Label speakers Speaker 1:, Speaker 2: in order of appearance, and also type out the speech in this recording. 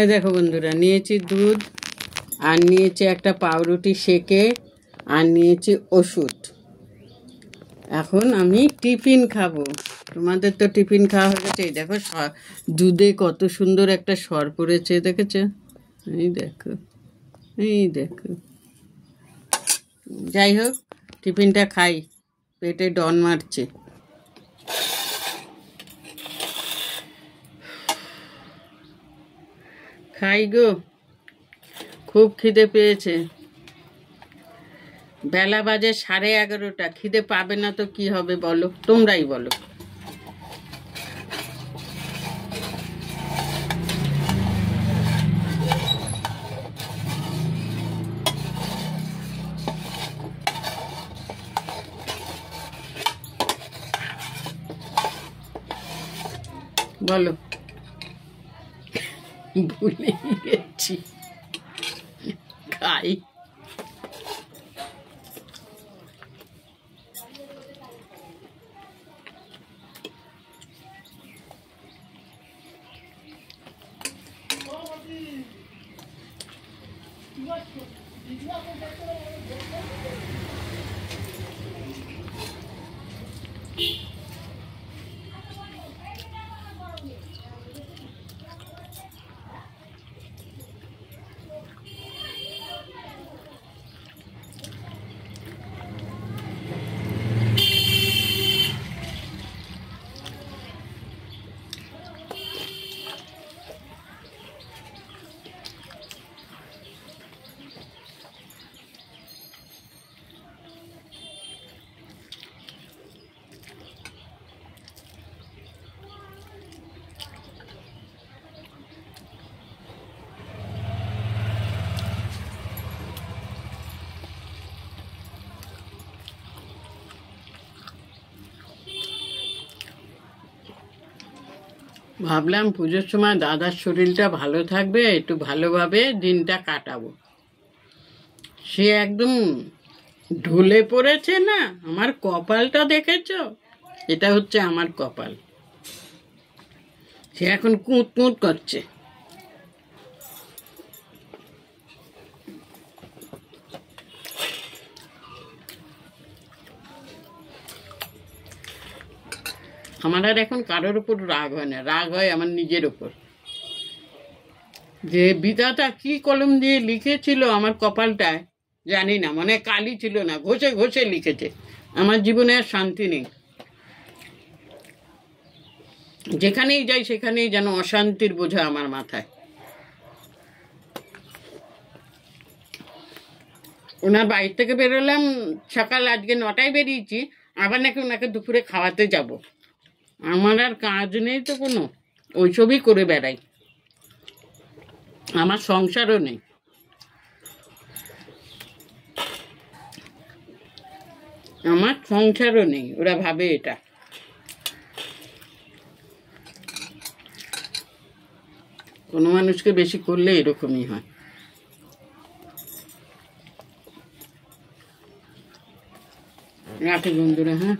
Speaker 1: এই দেখো বন্ধুরা, নিয়েছি দুধ, আর নিয়েছি একটা পাউরুটি সেকে, আর নিয়েছি ওষুধ। এখন আমি টিফিন খাবো। তোমাদের তো টিফিন খাওয়া হয়ে গেছে। এই দেখো দুধে কত সুন্দর একটা সর পড়েছে, দেখেছো? এই দেখো, এই দেখো। যাই হোক, টিফিনটা খাই, পেটে ডন মারছে। খাই গো, খুব খিদে পেয়েছে। বেলা বাজে 11:30। খিদে পাবে না তো কি হবে বলো, তোমরাই বলো। বলো, ভুলে গেছি। খাই। ভাবলাম পুজোর সময় দাদার শরীরটা ভালো থাকবে, একটু ভালোভাবে দিনটা কাটাবো। সে একদম ঢুলে পড়েছে না। আমার কপালটা দেখেছো? এটা হচ্ছে আমার কপাল। সে এখন কুঁত কুঁত করছে। আমার আর এখন কারোর উপর রাগ হয় না, রাগ হয় আমার নিজের উপর। যে বিধাতা কি কলম দিয়ে লিখেছিল আমার কপালটায় জানি না, মানে কালি ছিল না, ঘষে ঘষে লিখেছে। আমার জীবনে আর শান্তি নেই। যেখানেই যাই সেখানেই যেন অশান্তির বোঝা আমার মাথায়। ওনার বাড়ি থেকে বেরোলাম সকাল, আজকে 9টায় বেরিয়েছি, আবার নাকি ওনাকে দুপুরে খাওয়াতে যাব। আমার আর কাজ নেই তো কোনো, ওইসবই করে বেড়াই। আমার সংসারও নেই। আমার সংসারও নেই, ওরা ভাবে এটা। কোনো মানুষকে বেশি করলে এরকমই হয়। রাখি বন্ধুরা, হ্যাঁ।